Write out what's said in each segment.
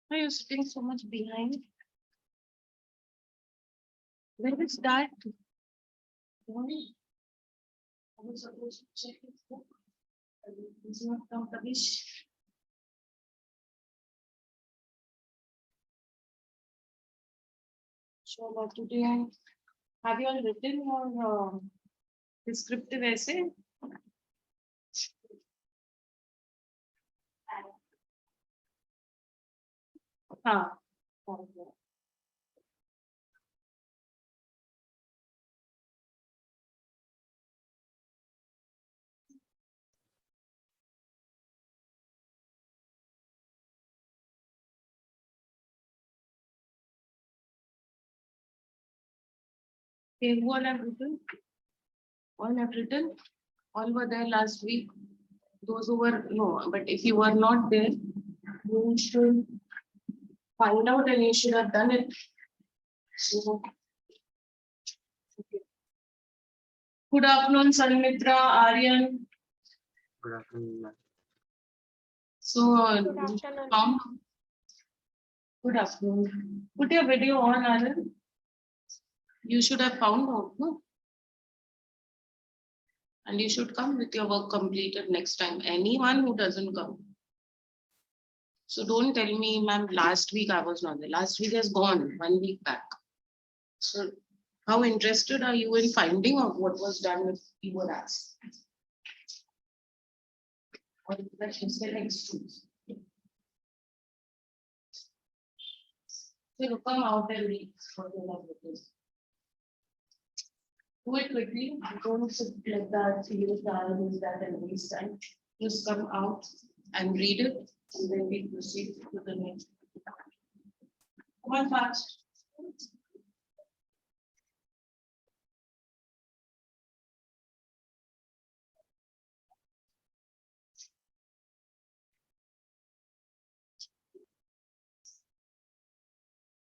Why are you sitting so much behind? Where is that? Why? I was supposed to check his book. It's not come, Kavish. So about today, have you all written your descriptive essay? हाँ. Okay, who all have written? All have written. All were there last week. Those who were no, but if you were not there, you should find out and you should have done it. So, okay. Good afternoon, Sanmitra, Aryan. Good afternoon, ma'am. So, Good afternoon. found. Good afternoon. Put your video on, Aryan. You should have found out, no? And you should come with your work completed next time. Anyone who doesn't come. So don't tell me, ma'am, last week I was not there. Last week has gone, 1 week back. So how interested are you in finding out what was done if you were asked? Or the questions the next two. So come out and read what you have written. Do it quickly. Don't sit like that, feel that and waste time. Just come out and read it, and then we proceed to the next. Come on, fast.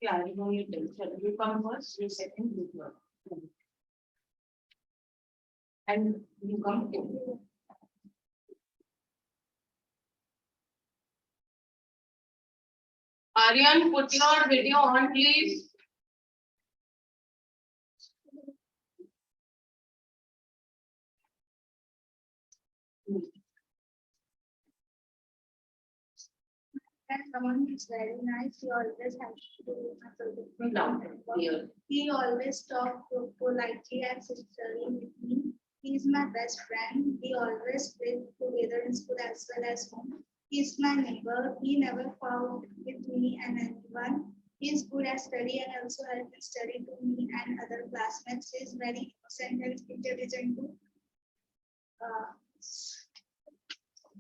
Yeah, you know you tell. So you come first, you second, you third. And you come. Aryan, put your video on, please. And someone is very nice. He always has to do Here. He always talk politely and sincerely with me. He is my best friend. We always play together in school as well as home. He is my neighbor. He never fought with me and anyone. He is good at study and also helps in study to me and other classmates. He is very innocent and intelligent too.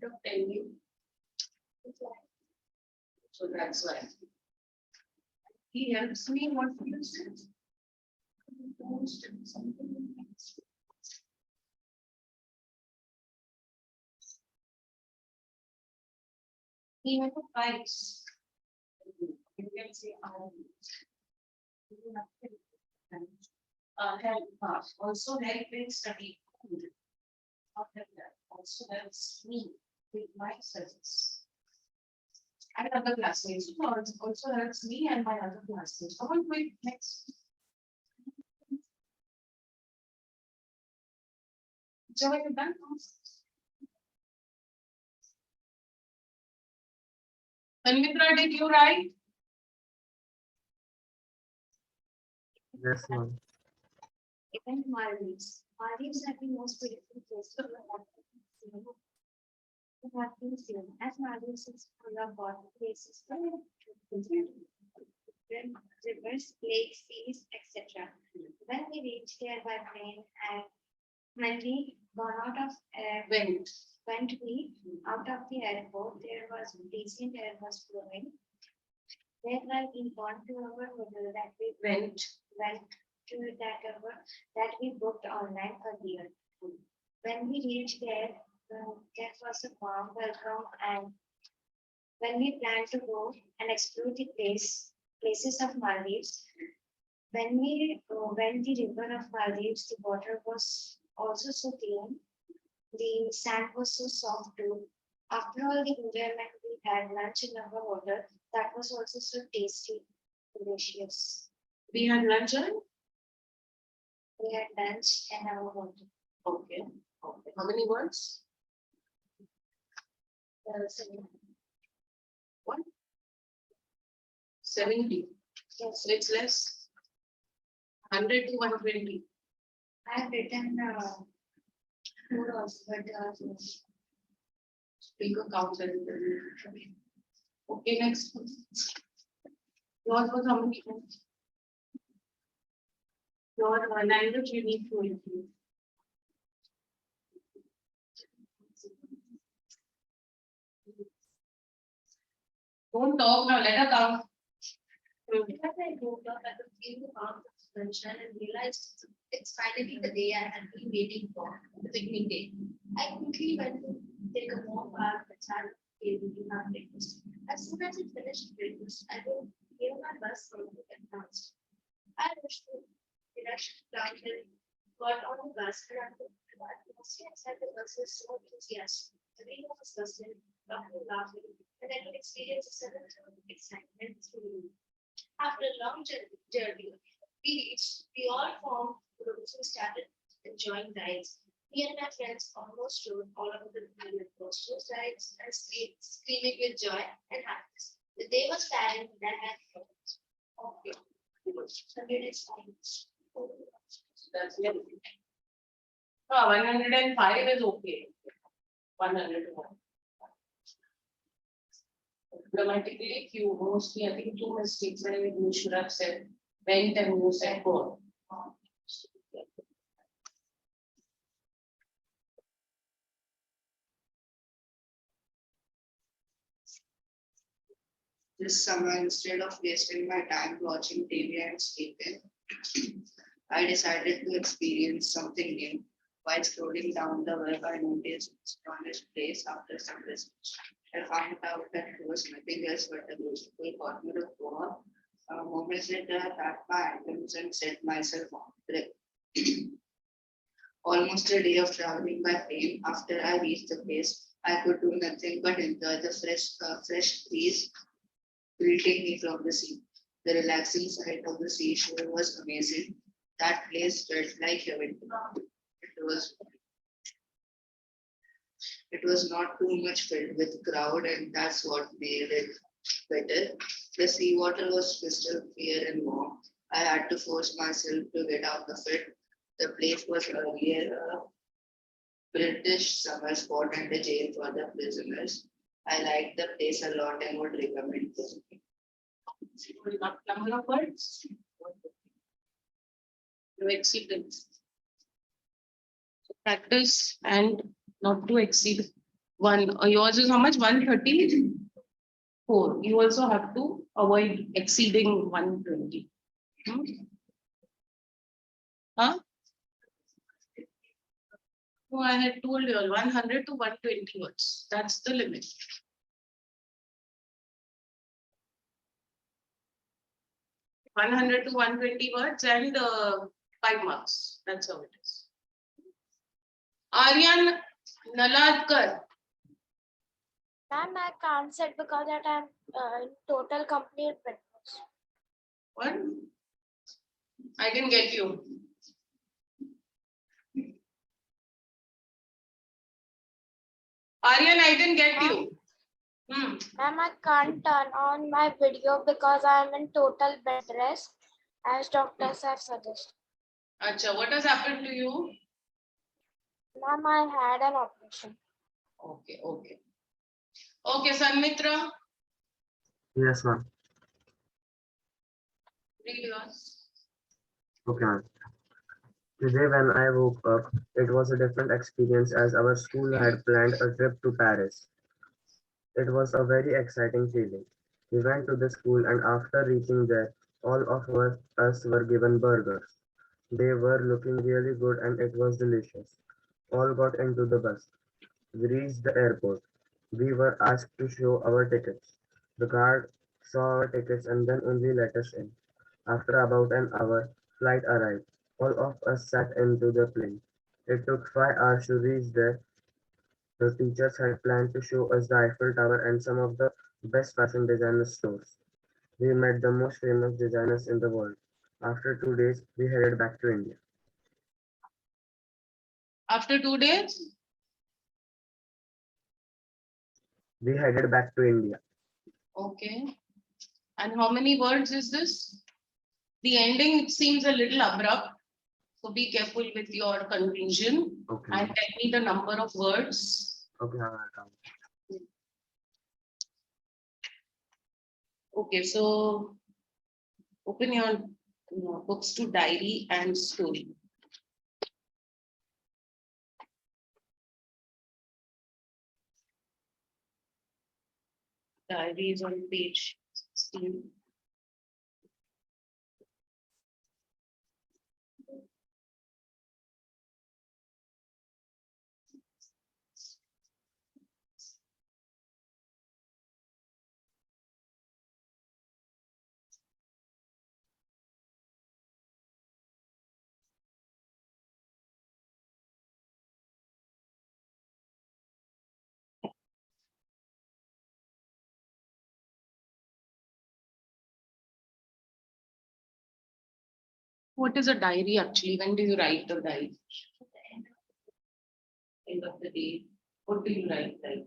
Don't tell you. So that's why. He helps me. What do you say? He never fights. You can say, help us. Also help in study. After that, also helps me with my studies. And other classmates also helps me and my other classmates. Come on, quick, next. So when you're done, Tanmitra, did you write? Yes, ma'am. Even Maldives. Maldives have the most beautiful place to have been seen. As Maldives is full of water places, rivers, lakes, seas, etc. When we reached there by plane and when we got out of went we out of the airport, there was decent air was flowing. Then when we gone to our hotel that we went to that we booked online earlier. When we reached there, there was a warm welcome, and when we planned to go and explore the places of Maldives, when we went the river of Maldives, the water was also so clean. The sand was so soft too. After all the enjoyment, we had lunch in our hotel. That was also so tasty, delicious. We had lunch and We had lunch in our hotel. okay. Okay. How many words? So, What? 70. yes, So it's less. 100 to 120. I have written food also, but Speaker counts as okay, next. Yours was how many? Your language you need to improve. Don't talk now, let her count. because I woke up, I could feel the warmth of sunshine and realized it's finally the day I had been waiting for, the picnic day. I quickly went to take a walk back the child gave me to have breakfast. As soon as I finished breakfast, I gave my bus from the announced. I rushed down and got on the bus and I could mostly inside the bus was so enthusiastic. Everyone was bustling, talking, laughing, and I could experience a sudden excitement through. After a long journey, we all formed groups and started enjoying rides. Me and my friends almost rode all over the roller coasters, rides, and screaming with joy and happiness. The day was tiring, but I had fun. Okay. 100 That's it. 105 is okay. 100 to 1. Grammatically, few, mostly, I think two mistakes that you should have said went and you said go. This summer, instead of wasting my time watching TV and sleeping, I decided to experience something new. While scrolling down the web, I noticed a Spanish place after some research. I found out that it was nothing else but a beautiful corner of Goa. Moments later, I packed my items and set myself on the trip. Almost a day of traveling by plane. After I reached the place, I could do nothing but enjoy the fresh breeze greeting me from the sea. The relaxing sight of the seashore was amazing. That place felt like heaven. It was it was not too much filled with crowd, and that's what made it better. The seawater was crystal clear and warm. I had to force myself to get out of it. The place was earlier a British summer spot and a jail for the prisoners. I liked the place a lot and would recommend it. Number of words? To exceed it. Practice and not to exceed one. Yours is how much? 134. You also have to avoid exceeding 120. Huh? No, I had told you all 100 to 120 words. That's the limit. 100 to 120 words and 5 marks. That's how it is. Aryan Naladkar. Ma'am, I can't set because that I'm in total complete breakfast. What? I didn't get you. Aryan, I didn't get you. Ma'am, I can't turn on my video because I'm in total bed rest, as doctors have suggested. Acha, what has happened to you? Ma'am, I had an operation. Okay, okay. Okay, Sanmitra, Yes, ma'am. read yours. Okay, ma'am. Today, when I woke up, it was a different experience as our school had planned a trip to Paris. It was a very exciting feeling. We went to the school, and after reaching there, all of us were given burgers. They were looking really good, and it was delicious. All got into the bus. We reached the airport. We were asked to show our tickets. The guard saw our tickets and then only let us in. After about an hour, flight arrived. All of us sat into the plane. It took 5 hours to reach there. The teachers had planned to show us the Eiffel Tower and some of the best fashion designer stores. We met the most famous designers in the world. After 2 days, we headed back to India. After 2 days, We headed back to India. okay. And how many words is this? The ending seems a little abrupt. So be careful with your conclusion Okay. and tell me the number of words. Okay, I will count. Okay, so open your books to diary and story. Diary is on page 16. What is a diary actually? When do you write the diary? End of the day. What do you write? Like?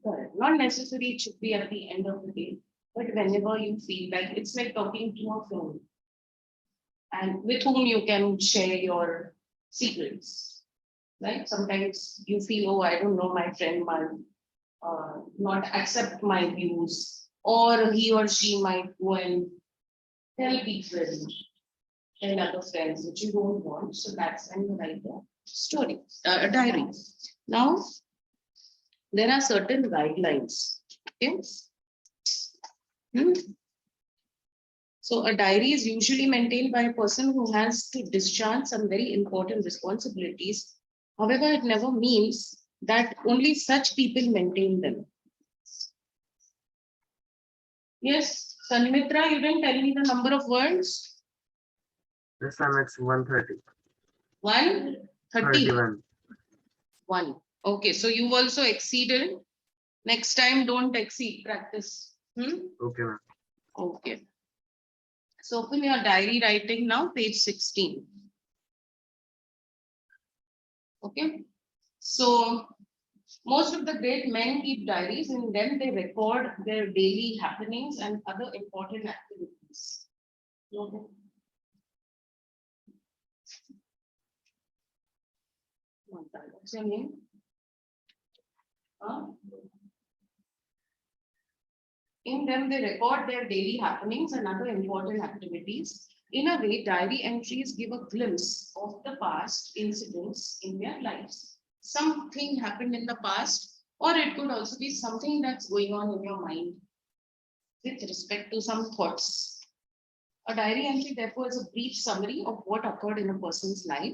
Correct. Not necessarily it should be at the end of the day, but whenever you feel like it's like talking to a friend and with whom you can share your secrets. Right? Sometimes you feel, oh, I don't know, my friend might not accept my views, or he or she might go and tell people and other friends that you don't want. So that's when you write a story, a diary. Now, there are certain guidelines. Okay. So a diary is usually maintained by a person who has to discharge some very important responsibilities. However, it never means that only such people maintain them. Yes, Sanmitra, you didn't tell me the number of words. This time it's 130. 130. 31. 1. Okay, so you've also exceeded. Next time, don't exceed. Practice. Okay, ma'am. Okay. So open your diary writing now, page 16. Okay. So most of the great men keep diaries. In them they record their daily happenings and other important activities. Okay. What's your name? In them, they record their daily happenings and other important activities. In a way, diary entries give a glimpse of the past incidents in their lives. Something happened in the past, or it could also be something that's going on in your mind with respect to some thoughts. A diary entry, therefore, is a brief summary of what occurred in a person's life.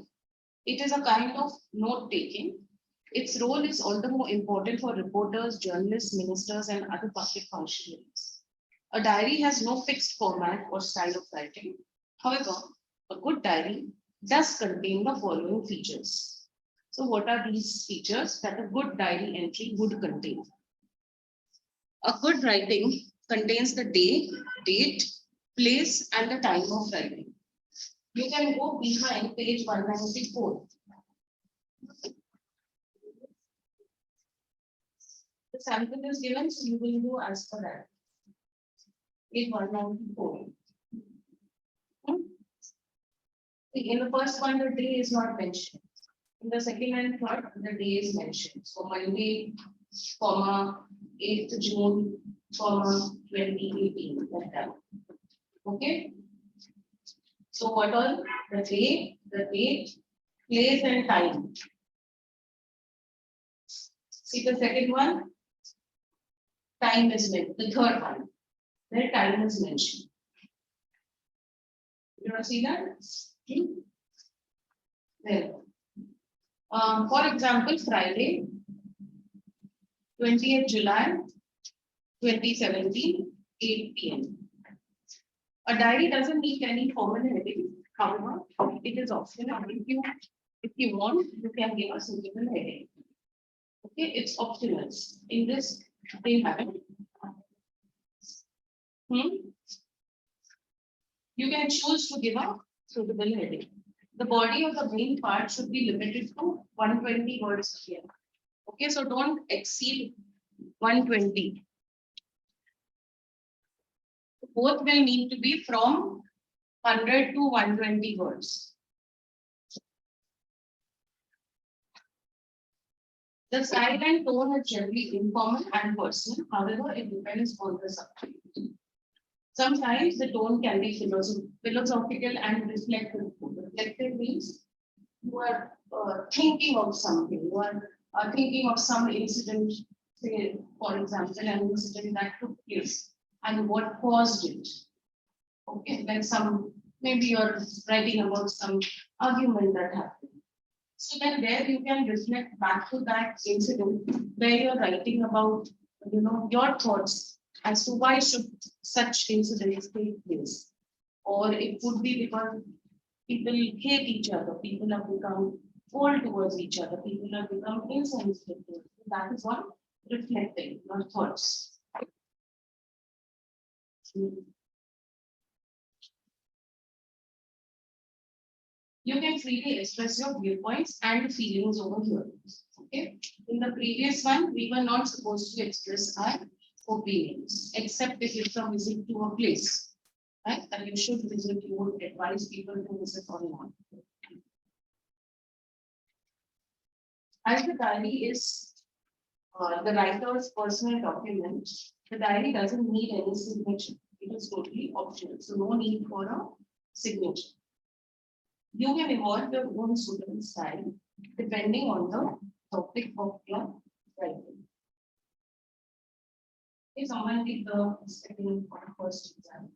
It is a kind of note taking. Its role is all the more important for reporters, journalists, ministers, and other public functionaries. A diary has no fixed format or style of writing. However, a good diary does contain the following features. So what are these features that a good diary entry would contain? A good writing contains the day, date, place, and the time of writing. You can go behind page 194. The sample is given, so you will go as per that. Page 194. In the first one, the day is not mentioned. In the second and third, the day is mentioned. So Monday, 8th June, 2018, like that. Okay. So what all? The day, the date, place, and time. See the second one? Time is mentioned. The third one, where time is mentioned. You want to see that? There. For example, Friday, 20th July, 2017, 8 p.m. A diary doesn't need any formal heading. However, it is optional. If you want, you can give a suitable heading. Okay, it's optional. In this, they have it. You can choose to give a suitable heading. The body of the main part should be limited to 120 words here. Okay, so don't exceed 120. Both will need to be from 100 to 120 words. The style and tone are generally informal and personal. However, it depends on the subject. Sometimes the tone can be philosophical and reflective. Reflective means you are thinking of something. You are thinking of some incident, say, for example, an incident that took place and what caused it. Okay, like maybe you're writing about some argument that happened. So then there you can reflect back to that incident where you're writing about, your thoughts as to why should such incidents take place. Or it could be because people hate each other, people have become cold towards each other, people have become insensitive. That is what reflecting your thoughts. You can freely express your viewpoints and feelings over here. Okay. In the previous one, we were not supposed to express our opinions, except if it's a visit to a place. Right? And you should visit, you would advise people to visit or not. As the diary is the writer's personal document, the diary doesn't need any signature. It is totally optional. So no need for a signature. You can evolve your own suitable style depending on the topic of your writing. If someone did the second or first exam.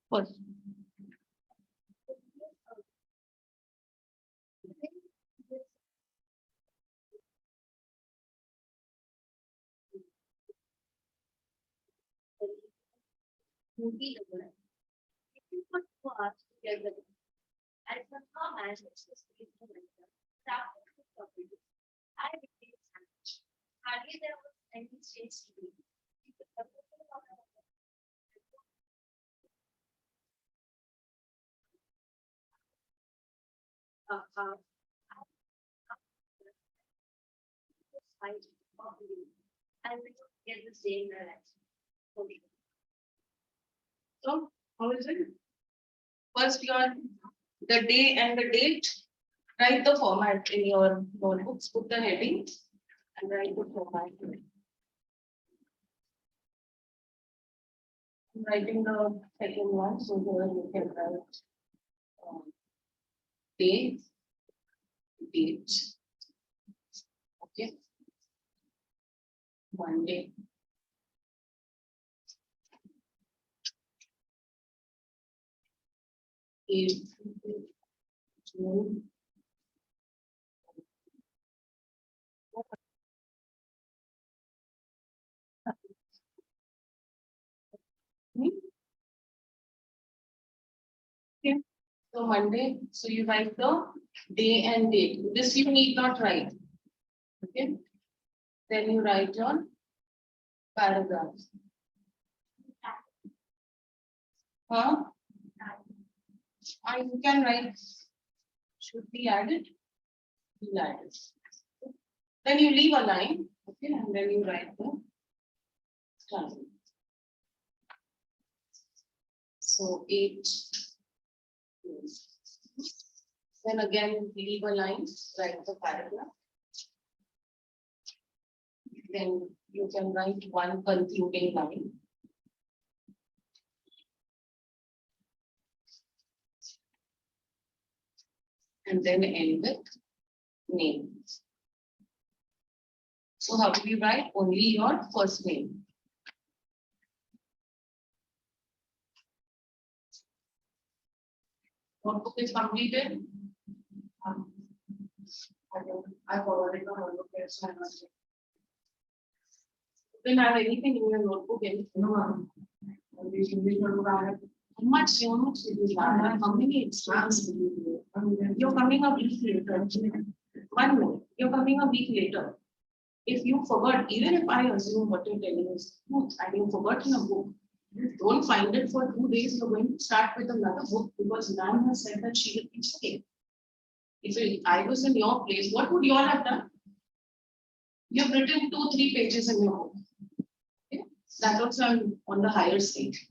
First. Movie the word. If you put words together and somehow manage to speak to myself, I became savage. Hardly there was any change to me. And we get the same direction. So how is it? First the day and the date. Write the format in your notebooks, put the heading and write the format. I'm writing the second one, so here you can write date. Okay. Monday. June. Okay. So Monday, so you write the day and date. This you need not write. Okay. Then you write your paragraphs. Huh? You can write should be added. You add it. Then you leave a line. Okay, and then you write the starting. So 8. Then again leave a line, write the paragraph. Then you can write one concluding line. And then end with name. So how do you write? Only your first name. Notebook is completed. I forwarded the notebook here, so I'm not sure. Don't have anything in your notebook, anything. No. How much did you have? How many exams did you do? You're coming a week later. One more. You're coming a week later. If you forgot, even if I assume what you're telling is truth and you forgot in a book, don't find it for 2 days. You're going to start with another book because ma'am has said that she will be checking. If I was in your place, what would you all have done? You've written 2-3 pages in your book. Okay? That was on the higher stage.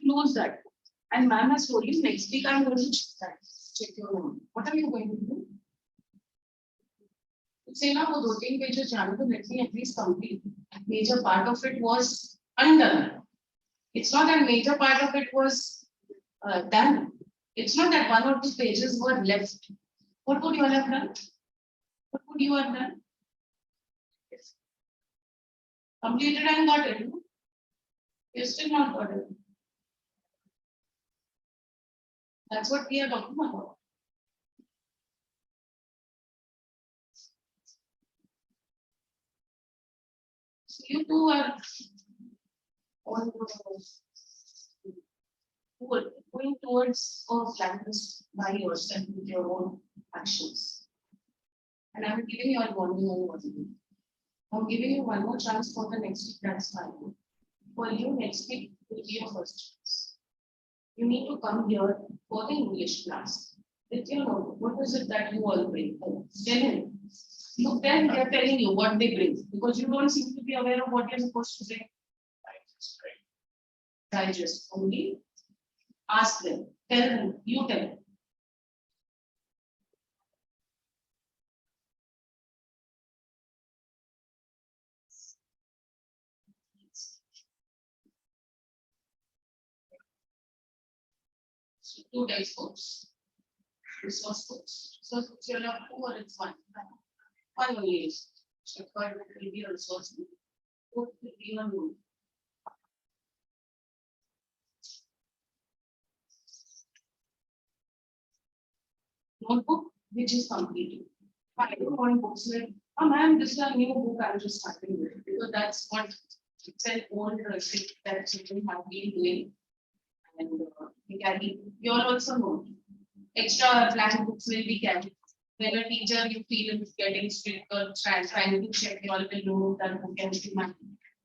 Close that. And ma'am has told you next week I'm going to check your room. What are you going to do? Say now, those 14 pages, let me at least complete. Major part of it was undone. It's not that major part of it was done. It's not that 1 or 2 pages were left. What would you all have done? What would you have done? Yes. Completed and got it. You still not got it. That's what we are talking about. So you two are on going towards a flatness by yourself with your own actions. And I'm giving you all one. I'm giving you one more chance for the next week. That's fine. For you, next week will be your first chance. You need to come here for the English class. With your notebook, what is it that you all bring? Tell him. Look, then they are telling you what they bring because you don't seem to be aware of what you're supposed to bring. Digest only. Ask them. Tell them. You tell them. So 2 textbooks. Resource books. So you'll have 2 or it's 1. One only is. So third will be a resource book. 4th will be a rule. Notebook which is completed. I don't want books like, oh ma'am, this is a new book I'm just starting with because that's what it's an old thing that children have been doing. And we carry, you all also know, extra blank books will be carried. When a teacher you feel is getting strict or trying to check, you all will know that book and see my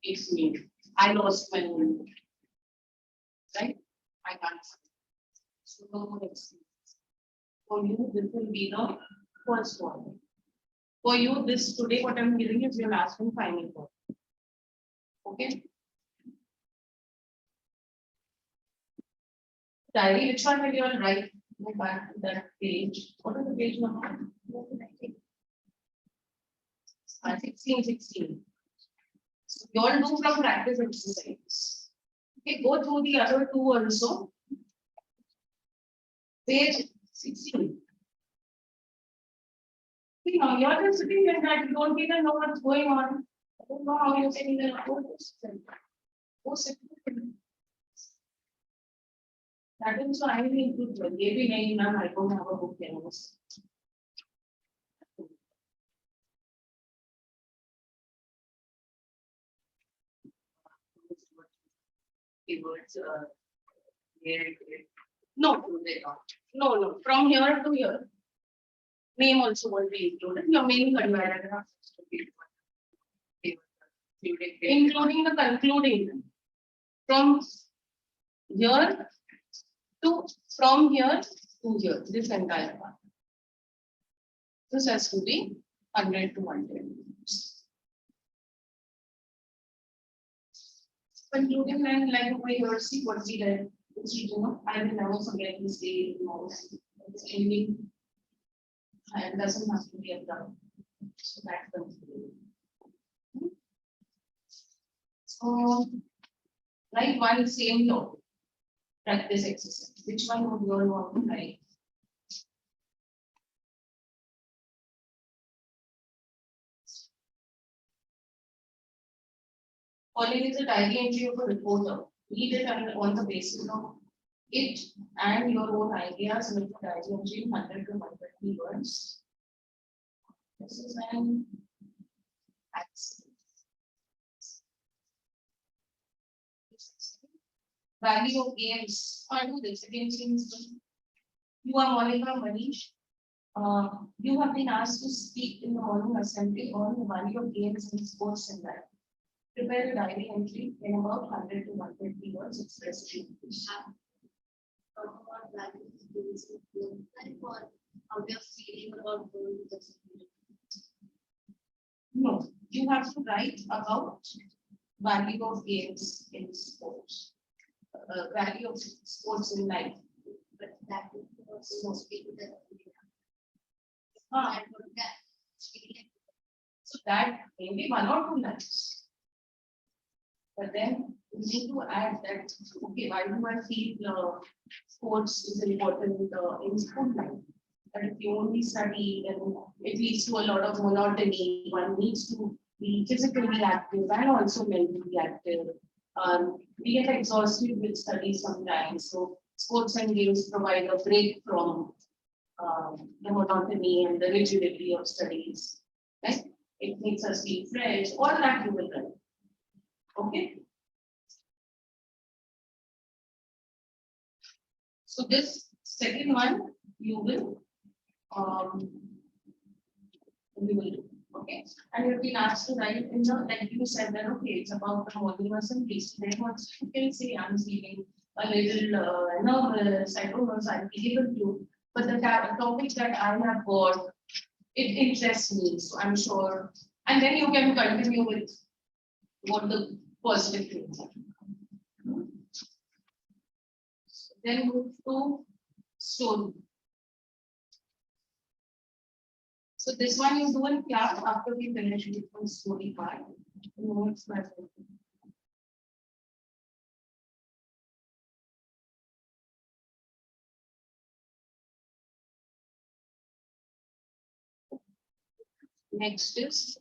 it's me. I lost my own book. Right? I can't. So no more experience. For you, this will be the first one. For you, this today, what I'm giving is your last and final one. Okay. Diary, which one will you all write? Go back to that page. What is the page number? 16. So you all do from practice exercise. Okay, go through the other 2 also. Page 16. See, now you're just sitting like that, you don't even know what's going on. I don't know how you can even afford this. Go sit. That is why I need to tell you, ma'am, I don't have a book anymore. Keywords, no, no, from here to here. Name also will be included. Your main paragraph including the concluding from here to this entire part. This has to be 100 to 110. Concluding line like over here, see what we did. I will never forget this day. It's ending. It doesn't have to be a done. So that's concluding. So, write one same law. Practice exercise. Which one would you all want to write? Following is a diary entry of a reporter. Read it on the basis of it and your own ideas. Make a diary entry in 100 to 120 words. This is an accident. value of games. I do this again. You are Monica Manish. You have been asked to speak in the morning assembly on the value of games in sports and life. Prepare a diary entry in about 100 to 150 words expressed in English. No, you have to write about value of games in sports, value of sports in life. But that would also speak with the. So that maybe 1 or 2 lines. But then you need to add that, okay, why do I feel sports is important in school life? But if you only study, then it leads to a lot of monotony. One needs to be physically active and also mentally active. We get exhausted with study sometimes. So sports and games provide a break from the monotony and the rigidity of studies. Right? It makes us feel fresh. All that you will learn. Okay. So this second one you will do. Okay. And you've been asked to write in the, like you said that okay, it's about the modern assemblies. Then what you can say, I'm feeling a little nervous, I don't know if I'll be able to, but the topic that I have got, it interests me, so I'm sure. And then you can continue with what the positive things are. Then move to story. So this one you do in class after we finish with the story part. Notes by the- Next is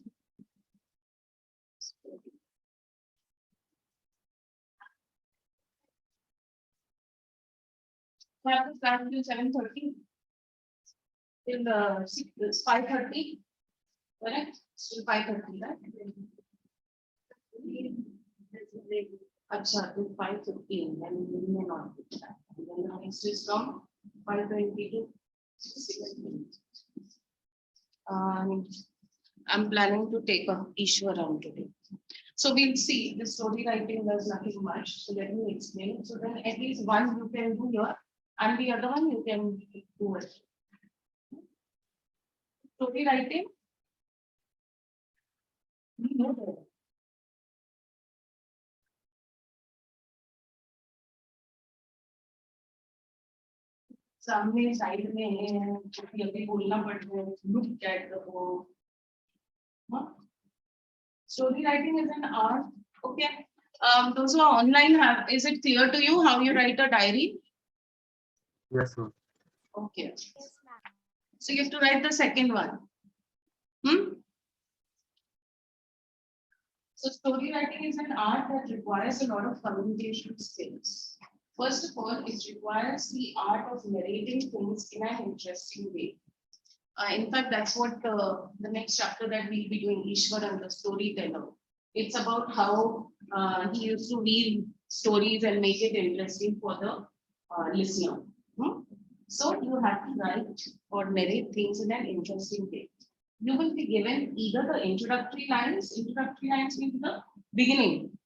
we have to start till 7:30. Till 5:30. Correct? Till 5:30, right? Acha, till 5:15, then we may not do that. And then the next is from 5:20 to 6:15. I'm planning to take a Ishwaram today. So we'll see, the story writing does nothing much, so let me explain. So then at least one you can do here, and the other one you can do it. Story writing. We know that. सामने side में है, क्योंकि अभी बोलना पड़ रहा है, look at the book. Story writing is an art. Okay. Those who are online, is it clear to you how you write a diary? Yes, ma'am. Okay. Yes, ma'am. So you have to write the second one. So story writing is an art that requires a lot of communication skills. First of all, it requires the art of narrating things in an interesting way. In fact, that's what the next chapter that we'll be doing, Ishwaran, the storyteller. It's about how he used to read stories and make it interesting for the listener. So you have to write or narrate things in an interesting way. You will be given either the introductory lines means the beginning,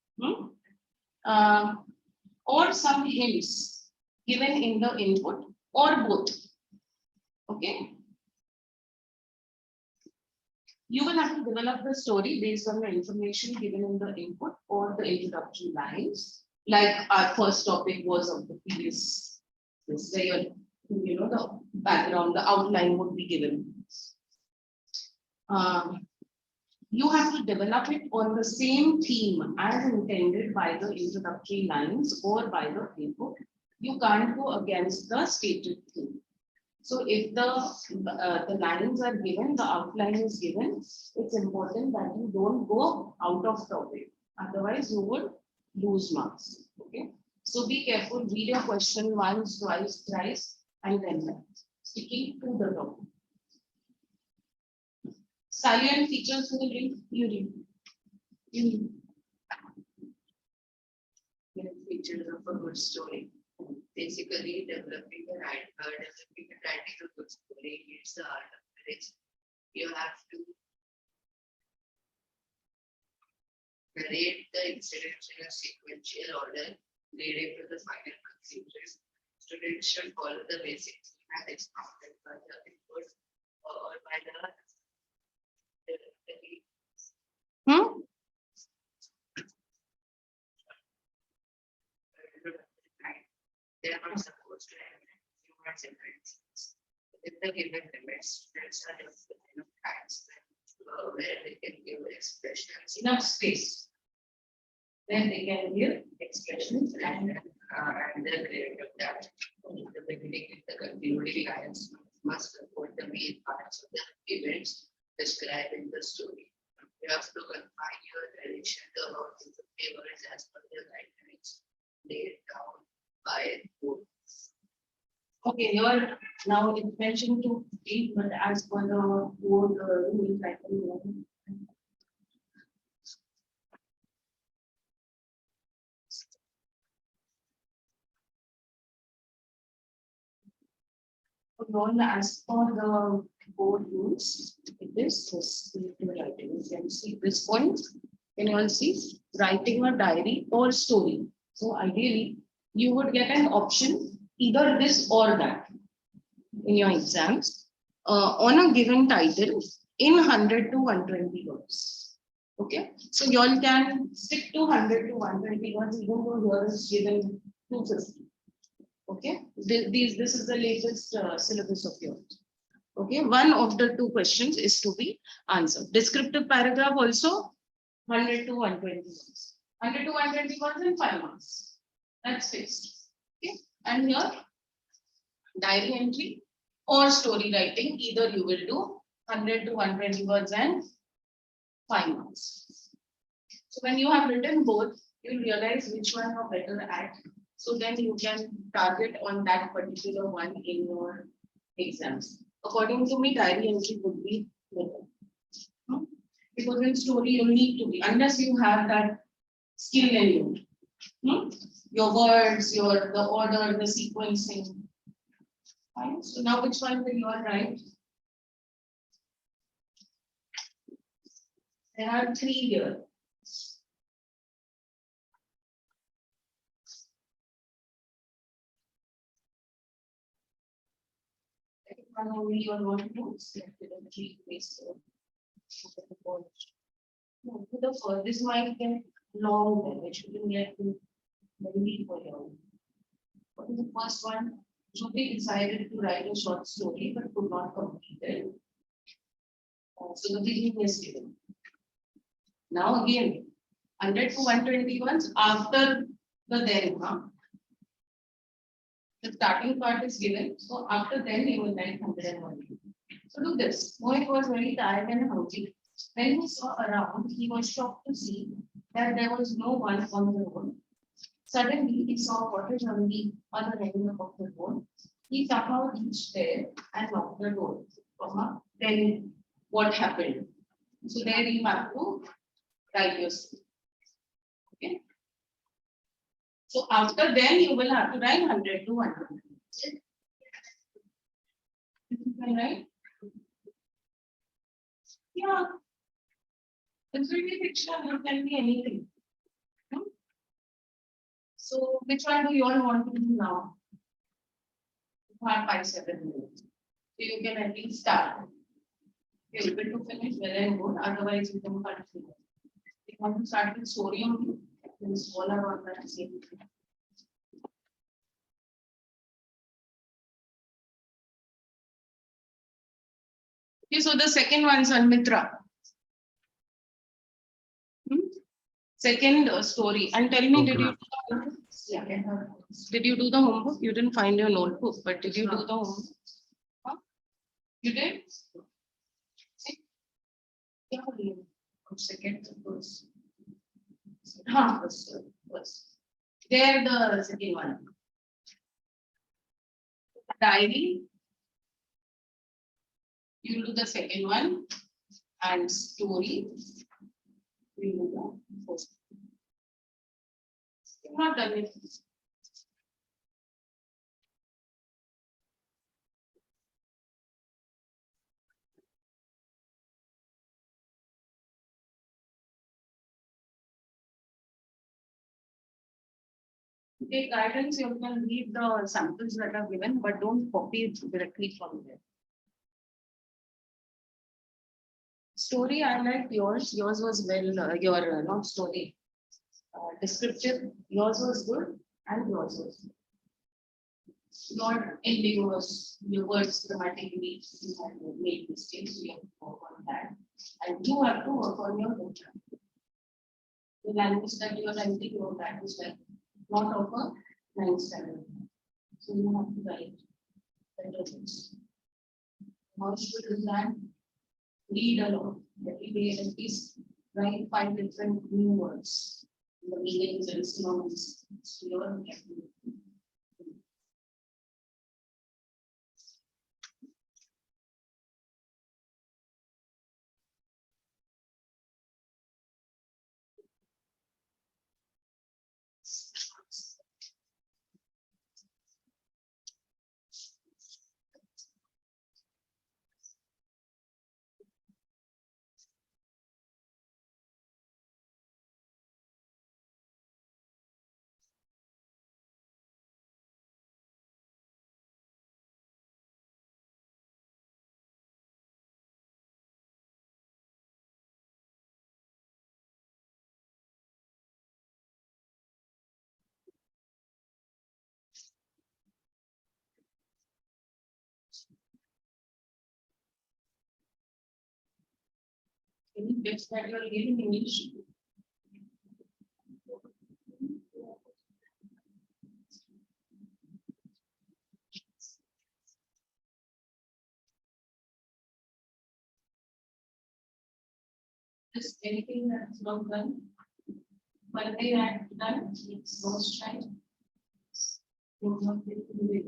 or some hints given in the input, or both. Okay. You will have to develop the story based on the information given in the input or the introductory lines. Like our first topic was of the previous, this where the background, the outline would be given. You have to develop it on the same theme as intended by the introductory lines or by the input. You can't go against the stated theme. So if the lines are given, the outline is given, it's important that you don't go out of topic. Otherwise, you would lose marks. Okay. So be careful, read your question once, twice, thrice, and then sticking to the topic. Salient features will read, you read. You read. features of a good story. Basically, developing a writing a good story needs the art of narration. You have to narrate the incidents in a sequential order, leading to the final conclusion. Students should follow the basics as expounded by the input or by Hmm? they are not supposed to have humans and principles. Within the given limits, students are left with enough time where they can give expressions, Enough space. Then they can give expressions and and their creative depth. The beginning and the concluding lines must support the main parts of the events described in the story. You have to confine your narration to about 50 words as per the guidelines laid down by both. okay, you're now it's mentioned to be, but as per the board rules, I can. All as per the board rules, it is descriptive writing. You can see this point. Can you all see writing a diary or story? So ideally, you would get an option either this or that in your exams on a given title in 100 to 120 words. Okay, so you all can stick to 100 to 120 words, even though here is given 250. Okay, this is the latest syllabus of yours. Okay, one of the two questions is to be answered. Descriptive paragraph also 100 to 120 words. 100 to 120 words and 5 marks. That's fixed. Okay, and here diary entry or story writing, either you will do 100 to 120 words and 5 marks. So when you have written both, you will realize which one you're better at. So then you can target on that particular one in your exams. According to me, diary entry would be better. Because in story, you need to be, unless you have that skill in you. Your words, the order, the sequencing. Fine. So now which one will you all write? There are 3 here. One only you all want to select it in 3 places. No, to the first, this might get long, then it shouldn't get too lengthy for you. What is the first one? Jyoti decided to write a short story but could not complete it. So the beginning is given. Now again, 100 to 120 ones after the then. The starting part is given. So after then you will write 101. So do this. Mohit was very tired and hungry. When he saw around, he was shocked to see that there was no one on the road. Suddenly, he saw a cottage on the other end of the road. He somehow reached there and knocked the door. Then what happened? So there you have to write your story. Okay. So after then, you will have to write 100 to 100. You can write? Yeah. It's really fictional, it can be anything. So which one do you all want to do now? You have 5-7 minutes. So you can at least start. You're able to finish well and good, otherwise you can continue. If you want to start with story only, then it's all about that same thing. Okay, so the second one is on Mitra. Second story. And tell me, did you do the homework? You didn't find your notebook, but did you do the homework? Huh? You did? See? Yeah, second first. First. There the second one. Diary. You do the second one. And story. We do the first. Not done it. To take guidance, you can read the samples that are given, but don't copy it directly from there. Story, I liked yours. Yours was well, your not story. Descriptive, yours was good, and yours was good. Not ambiguous, your words grammatically, you have made mistakes, you have to work on that. And you have to work on your culture. The language that you are writing, your language like not of a ninth standard. So you have to write better things. How should you do that? Read a lot. Every day at least write 5 different new words. The meanings and synonyms. So you are getting. Any bits that you are giving English? Just anything that's not done. But they had done, it's most right. You have to do it.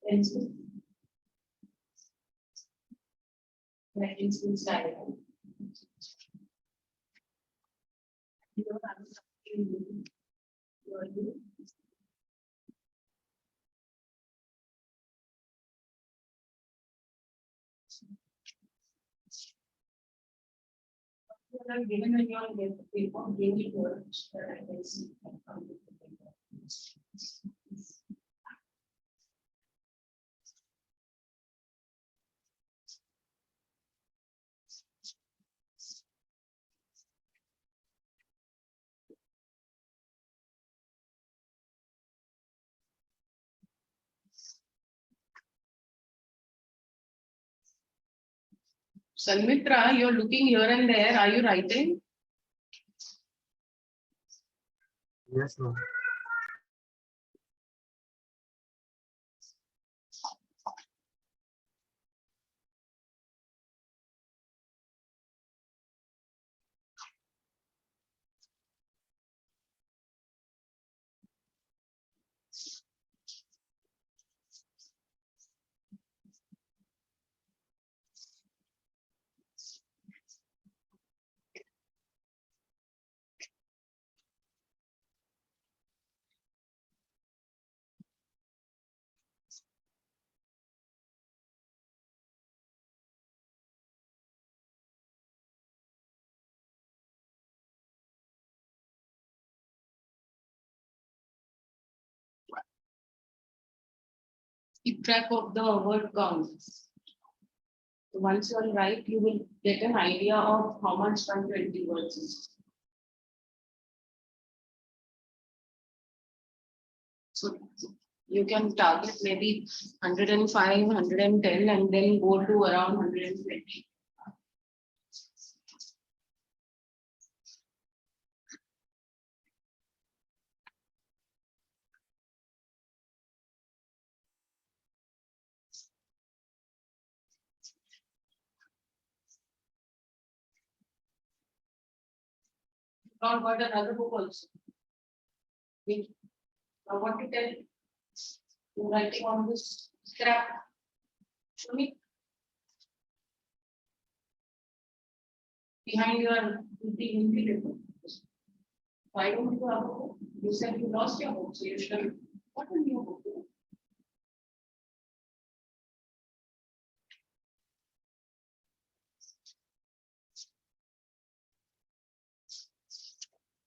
Pencil. Like instant style. You don't have to. You are doing. You are given a your paper, give it words that I can see. Sanmitra, you're looking here and there. Are you writing? Yes, ma'am. Keep track of the word counts. So once you are right, you will get an idea of how much 120 words is. So you can target maybe 105, 110, and then go to around 120. Now got another book also. Now what to tell? You're writing on this scrap. Show me. Behind your paper. Why don't you have a book? You said you lost your book, so you should. What will your book do?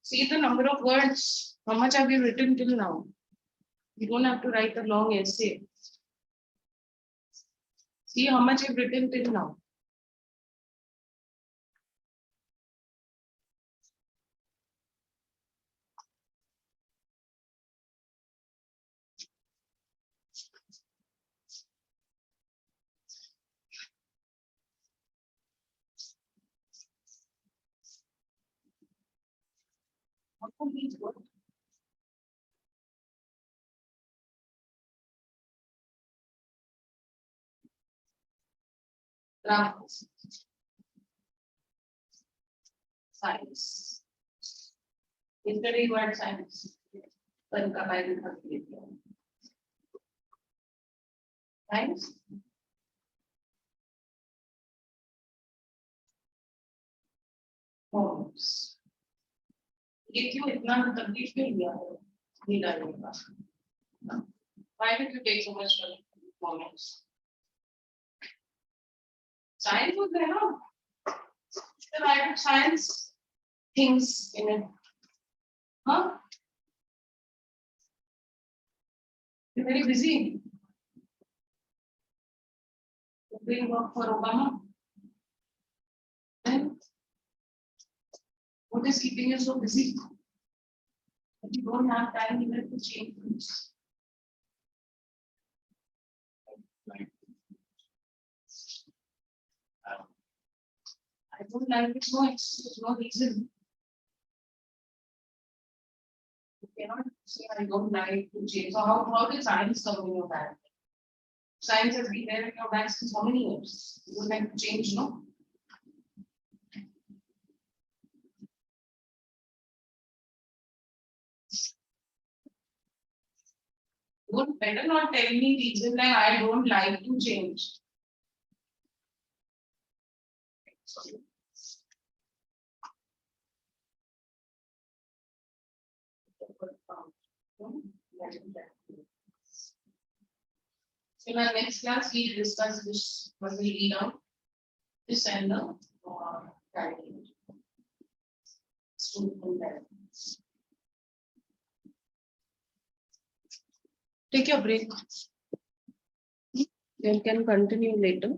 See the number of words. How much have you written till now? You don't have to write a long essay. See how much you've written till now. What will these words? Graphs. Science. Yesterday you had science. कल का Bible था ये क्या? Science. Forms. ये क्यों इतना तकलीफ क्यों लिया है? नहीं डालने का. Why did you take so much for forms? Science was there, no? Still I did science things in it. Huh? You're very busy. You're doing work for Obama. Then what is keeping you so busy? That you don't have time even to change things. I don't like it, no excuse, no reason. You cannot say I don't like to change. So how did science come in your bag? Science has been there in your bag since how many years? You would like to change, no? You would better not tell me reason like I don't like to change. So in our next class, we discuss this, what we read out, this and the writing. Student guidance. Take your break. You can continue later.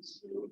Sure.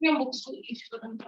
Books to Ishwaran.